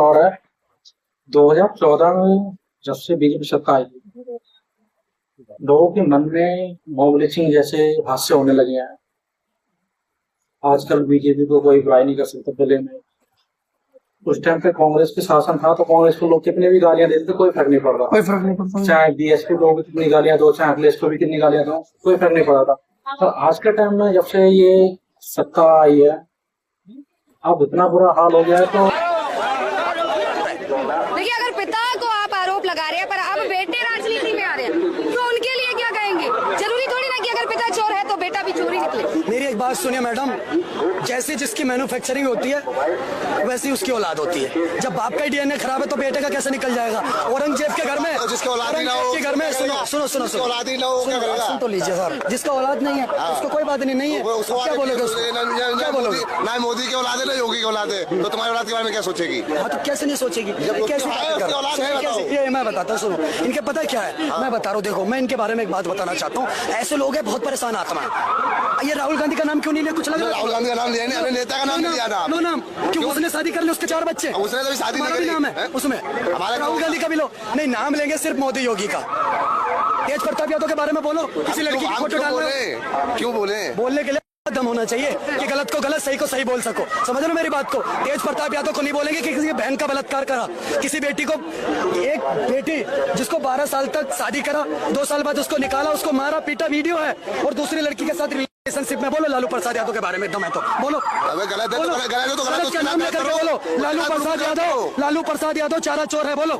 हो रहा है। 2014 में जब से बीजेपी सत्ता आई, लोगों के मन में मॉब लिंचिंग जैसे हादसे होने लगे हैं। आजकल बीजेपी को कोई बुराई नहीं कर सकता दिल्ली में। उस टाइम पे कांग्रेस के शासन था तो कांग्रेस को लोग कितने भी गालियां देते थे, कोई फर्क नहीं पड़ रहा। कोई फर्क नहीं पड़ता। चाहे बीएसपी को भी कितनी गालियां दो, चाहे अखिलेश को भी कितनी गालियां दो, कोई फर्क नहीं पड़ा था। तो आज के टाइम में जब से ये सत्ता आई है, अब इतना बुरा हाल हो गया है। तो देखिए, अगर पिता को आप आरोप लगा रहे हैं पर अब बेटे राजनीति में आ रहे हैं तो उनके लिए क्या कहेंगे? जरूरी थोड़ी ना कि अगर पिता चोर है तो बेटा भी चोर ही निकले। मेरी एक बात सुनिए मैडम, जैसे जिसकी मैन्युफैक्चरिंग होती है वैसी उसकी औलाद होती है। जब बाप का डीएनए खराब है तो बेटे का कैसे निकल जाएगा? औरंगजेब के घर में, जिसके औलाद ही ना हो, के घर में सुनो औलाद ही ना हो, क्या करेगा? सुन तो लीजिए सर, जिसका औलाद नहीं है उसको कोई बात नहीं है, क्या बोलोगे उसको? क्या बोलोगे? ना मोदी की औलाद है ना योगी की औलाद है, तो तुम्हारी औलाद के बारे में क्या सोचेगी? हाँ तो कैसे नहीं सोचेगी? ये मैं बताता हूँ, सुनो इनके पता क्या है, मैं बता रहा हूँ। देखो, मैं इनके बारे में एक बात बताना चाहता हूँ। ऐसे लोग हैं बहुत परेशान आत्मा है। ये राहुल गांधी का नाम क्यों नहीं लिया? कुछ लग रहा है? राहुल गांधी का नाम लिया नहीं, अपने नेता का नाम नहीं लिया ना। लो नाम क्यों? उसने शादी कर ली, उसके 4 बच्चे। उसने तो शादी नहीं भी करी। नाम है उसमें, हमारा राहुल गांधी का भी लो। नहीं, नाम लेंगे सिर्फ मोदी योगी का। तेज प्रताप यादव के बारे में बोलो, किसी लड़की की फोटो डाल रहे, क्यों बोले? बोलने के लिए दम होना चाहिए कि गलत को गलत, सही को सही बोल सको। समझ रहे हो मेरी बात को? तेज प्रताप यादव को नहीं बोलेंगे कि किसी बहन का बलात्कार करा, किसी बेटी को, एक बेटी जिसको 12 साल तक शादी करा, 2 साल बाद उसको निकाला, उसको मारा पीटा, वीडियो है, और दूसरी लड़की के साथ रिलेशनशिप में। बोलो लालू प्रसाद यादव के बारे में एकदम है तो बोलो। अबे गलत है तो गलत क्या नाम लेकर बोलो? लालू प्रसाद यादव, लालू प्रसाद यादव चारा चोर है। बोलो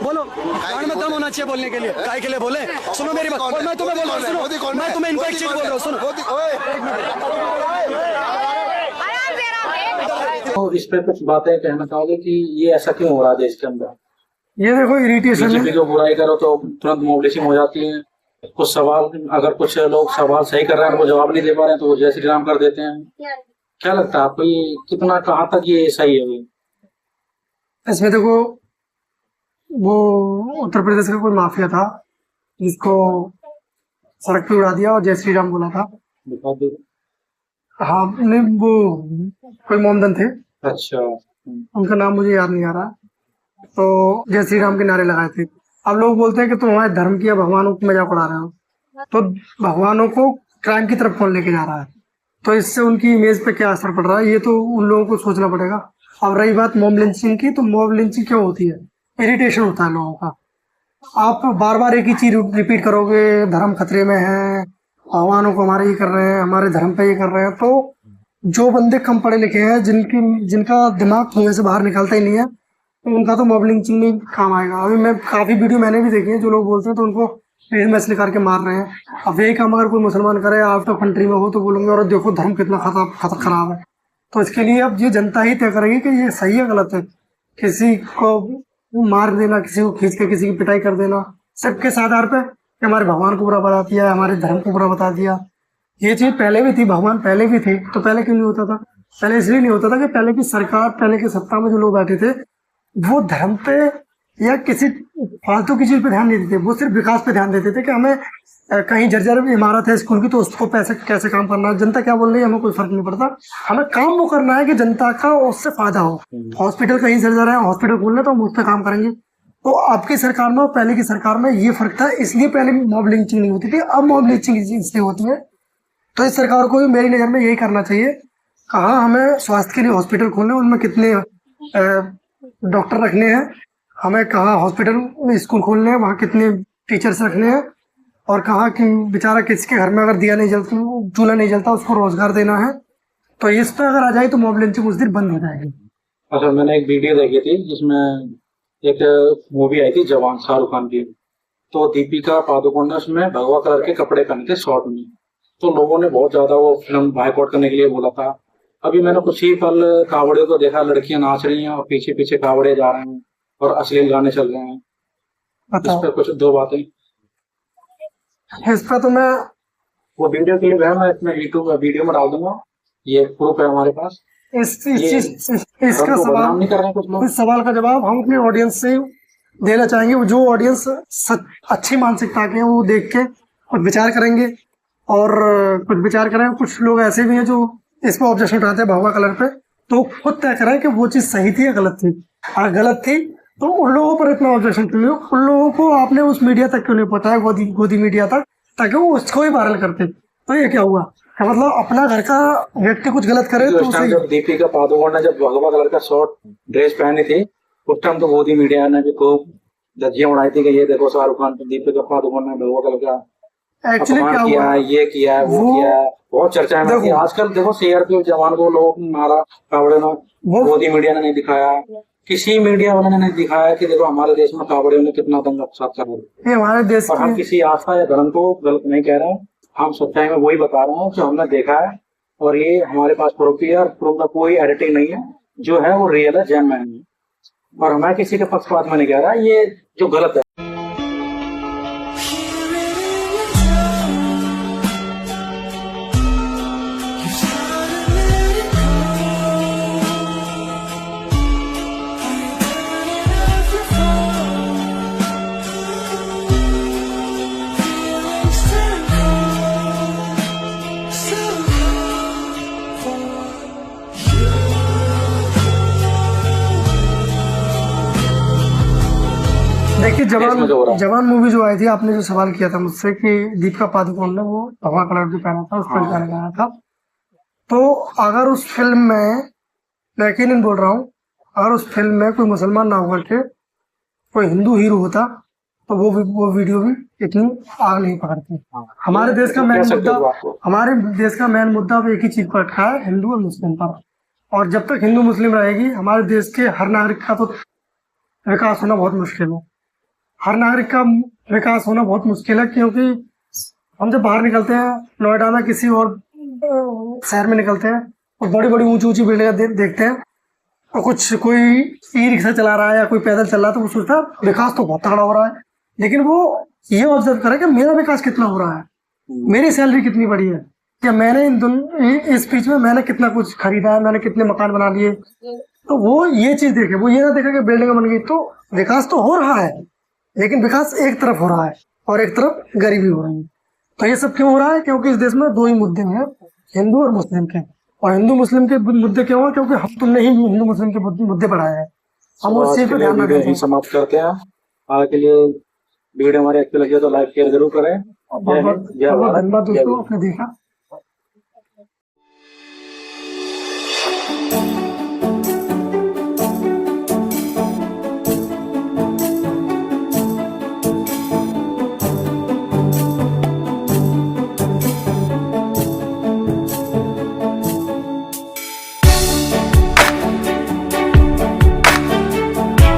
बोलो, कान में दम होना चाहिए बोलने के लिए। काय के लिए बोले? सुनो मेरी बात, और मैं तुम्हें बोल रहा हूँ, सुनो, मैं तुम्हें इनको एक चीज बोल रहा हूँ, सुनो। तो इस पे कुछ बातें कहना चाहोगे कि ये ऐसा क्यों हो रहा है देश के अंदर? ये देखो, इरिटेशन बीजेपी को बुराई करो तो तुरंत मॉब लिंचिंग हो जाती है। कुछ सवाल, अगर कुछ लोग सवाल सही कर रहे हैं, वो जवाब नहीं दे पा रहे हैं तो वो जय श्री राम कर देते हैं। क्या लगता है आपको, ये कितना, कहाँ तक ये सही है? इसमें देखो, वो उत्तर प्रदेश का कोई माफिया था जिसको सड़क पे उड़ा दिया और जय श्री राम बोला था। दिखा दो। हाँ, नहीं, वो कोई मोमदन थे। अच्छा। उनका नाम मुझे याद नहीं आ रहा। तो जय श्री राम के नारे लगाए थे। अब लोग बोलते हैं कि तुम हमारे धर्म की या भगवानों को मजाक उड़ा रहे हो, तो भगवानों को क्राइम की तरफ कौन लेके जा रहा है? तो इससे उनकी इमेज पे क्या असर पड़ रहा है, ये तो उन लोगों को सोचना पड़ेगा। अब रही बात मॉब लिंचिंग की, तो मॉब लिंचिंग क्यों होती है? इरिटेशन होता है लोगों का। आप बार बार एक ही चीज रिपीट करोगे, धर्म खतरे में है, भगवानों को हमारे ये कर रहे हैं, हमारे धर्म पे ये कर रहे हैं, तो जो बंदे कम पढ़े लिखे हैं, जिनका दिमाग कुएं से बाहर निकलता ही नहीं है, तो उनका तो मॉब लिंचिंग में काम आएगा। अभी मैं काफी वीडियो मैंने भी देखी है, जो लोग बोलते हैं तो उनको पेड़ में इसलिए करके मार रहे हैं। अब यही काम अगर कोई मुसलमान करे, आउट ऑफ कंट्री में हो, तो बोलेंगे और देखो धर्म कितना खराब है। तो इसके लिए अब ये जनता ही तय करेगी कि ये सही है गलत है। किसी को मार देना, किसी को खींच के किसी की पिटाई कर देना, सिर्फ किस आधार पे कि हमारे भगवान को बुरा बता दिया, हमारे धर्म को बुरा बता दिया। ये चीज पहले भी थी, भगवान पहले भी थे, तो पहले क्यों नहीं होता था? पहले इसलिए नहीं होता था कि पहले की सरकार, पहले की सत्ता में जो लोग बैठे थे, वो धर्म पे या किसी फालतू की चीज पे ध्यान नहीं देते। वो सिर्फ विकास पे ध्यान देते थे कि हमें कहीं जर्जर इमारत है स्कूल की, तो उसको पैसे कैसे काम करना है, जनता क्या बोल रही है हमें कोई फर्क नहीं पड़ता। हमें काम वो करना है कि जनता का उससे फायदा हो। हॉस्पिटल कहीं जर्जर है, हॉस्पिटल खोलना, तो हम उस पर काम करेंगे। तो आपकी सरकार में और पहले की सरकार में ये फर्क था, इसलिए पहले मॉब लिंचिंग नहीं होती थी, अब मॉब लिंचिंग इसलिए होती है। तो इस सरकार को भी मेरी नज़र में यही करना चाहिए, कहाँ हमें स्वास्थ्य के लिए हॉस्पिटल खोलने, उनमें कितने डॉक्टर रखने हैं, हमें कहाँ हॉस्पिटल में स्कूल खोलने हैं, वहाँ कितने टीचर्स रखने हैं, और कहाँ कि बेचारा किसके घर में अगर दिया नहीं जलता, चूल्हा नहीं जलता, उसको रोजगार देना है। तो इस पर अगर आ जाए तो मॉब लिंचिंग उस दिन बंद हो जाएगी। अच्छा, मैंने एक वीडियो देखी थी जिसमें एक मूवी आई थी जवान, शाहरुख खान की। तो दीपिका पादुकोण ने उसमें भगवा कलर के कपड़े पहने थे शॉर्ट में, तो लोगों ने बहुत ज्यादा वो फिल्म बायकॉट करने के लिए बोला था। अभी मैंने कुछ ही पल कावड़ियों को देखा, लड़कियां नाच रही हैं और पीछे पीछे कावड़े जा रहे हैं और अश्लील गाने चल रहे हैं। इस पर कुछ दो बातें। इस पर तो मैं, वो वीडियो क्लिप है, मैं इसमें यूट्यूब वीडियो में डाल दूंगा, ये प्रूफ है हमारे पास। इसका सवाल नहीं कर रहे हैं कुछ लोग। इस सवाल का जवाब हम अपनी ऑडियंस से देना चाहेंगे। जो ऑडियंस अच्छी मानसिकता के हैं, वो देख के कुछ विचार करेंगे और कुछ विचार करेंगे। कुछ लोग ऐसे भी हैं जो इस पर ऑब्जेक्शन उठाते हैं भगवा कलर पे, तो खुद तय करें कि वो चीज सही थी या गलत थी। अगर गलत थी तो उन लोगों पर इतना ऑब्जेक्शन क्यों नहीं? उन लोगों को आपने उस मीडिया तक क्यों नहीं पहुंचाया, गोदी मीडिया तक, ताकि वो उसको ही वायरल करते। तो ये क्या हुआ कि मतलब अपना घर का व्यक्ति कुछ गलत करे तो उस टाइम उसे जब दीपिका पादुकोण ने जब भगवा कलर का शॉर्ट ड्रेस पहनी थी, उस टाइम तो मोदी मीडिया ने भी खूब धज्जियां उड़ाई थी कि ये देखो शाहरुख खान तो दीपिका पादुकोण ने भगवा कलर का एक्चुअली क्या अपमान किया हुआ, है, ये किया है, वो किया है, बहुत चर्चा में थी। आजकल देखो सीआरपीएफ जवान को लोग मारा, कावड़े ने, मोदी मीडिया ने नहीं दिखाया, किसी मीडिया वाले ने नहीं दिखाया कि देखो हमारे देश में कावड़ियों ने कितना दंगा फसाद कर दिया। ये हमारे देश और हम की किसी आस्था या धर्म को गलत नहीं कह रहे हैं, हम सच्चाई में वही बता रहे हैं जो हमने देखा है, और ये हमारे पास प्रूफ है और प्रूफ का कोई एडिटिंग नहीं है, जो है वो रियल है, जेन्युइन है। और मैं किसी के पक्षपात में नहीं कह रहा, ये जो गलत है। देखिए इसमें जो हो रहा है। जवान मूवी जो आई थी, आपने जो सवाल किया था मुझसे कि दीपिका पादुकोण ने वो भगवा कलर की पहना था, उस पर गाना गाया था, तो अगर उस फिल्म में, मैं यकीनन बोल रहा हूँ, अगर उस फिल्म में कोई मुसलमान ना होकर के कोई हिंदू हीरो होता तो वो वीडियो भी इतनी आग नहीं पकड़ती। हमारे देश का मेन मुद्दा, हमारे देश का मेन मुद्दा अब एक ही चीज पर अटका है, हिंदू और मुस्लिम पर। और जब तक हिंदू मुस्लिम रहेगी, हमारे देश के हर नागरिक का तो विकास होना बहुत मुश्किल है। हर नागरिक का विकास होना बहुत मुश्किल है, क्योंकि हम जब बाहर निकलते हैं, नोएडा में किसी और शहर में निकलते हैं और बड़ी बड़ी ऊंची ऊंची बिल्डिंग देखते हैं, और कोई ई रिक्शा चला रहा है या कोई पैदल चल रहा है, तो वो सोचता है विकास तो बहुत तगड़ा हो रहा है। लेकिन वो ये ऑब्जर्व करे कि मेरा विकास कितना हो रहा है, मेरी सैलरी कितनी बड़ी है, क्या मैंने इस बीच में मैंने कितना कुछ खरीदा है, मैंने कितने मकान बना लिए। तो वो ये चीज देखे, वो ये ना देखे कि बिल्डिंग बन गई। तो विकास तो हो रहा है, लेकिन विकास एक तरफ हो रहा है और एक तरफ गरीबी हो रही है। तो ये सब क्यों हो रहा है? क्योंकि इस देश में दो ही मुद्दे हैं, हिंदू और मुस्लिम के। और हिंदू मुस्लिम के मुद्दे क्यों हैं? क्योंकि हम तुमने ही हिंदू मुस्लिम के मुद्दे बढ़ाए हैं, हम उस चीज पर ध्यान वीडियो यहीं समाप्त करते हैं। आज के लिए वीडियो हमारी अच्छी लगी हो तो लाइक शेयर जरूर करें। बहुत बहुत धन्यवाद दोस्तों, आपने देखा।